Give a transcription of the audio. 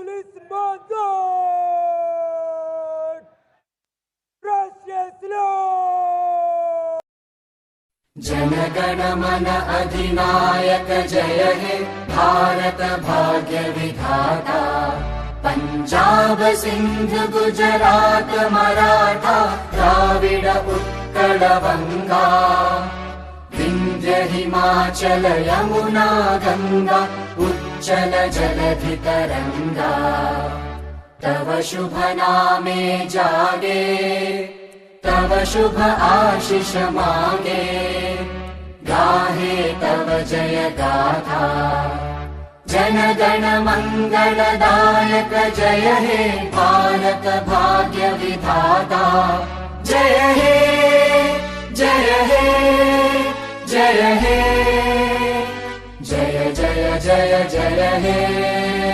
police mandat. Gracias, Lord. जनगण मन अधिनायक जय हे भारत भाग्य विधाता। पंजाब सिंध गुजरात मराठा द्राविड उत्कल बंगा। विंध्य हिमाचल यमुना गंगा उच्चल जलधि तरंगा। तव शुभ नामे जागे तव शुभ आशीष मागे। गाहे तव जय गाथा जनगण मंगलदायक जय हे भारत भाग्य विधाता। जय हे जय हे जय हे जय जय जय जय हे।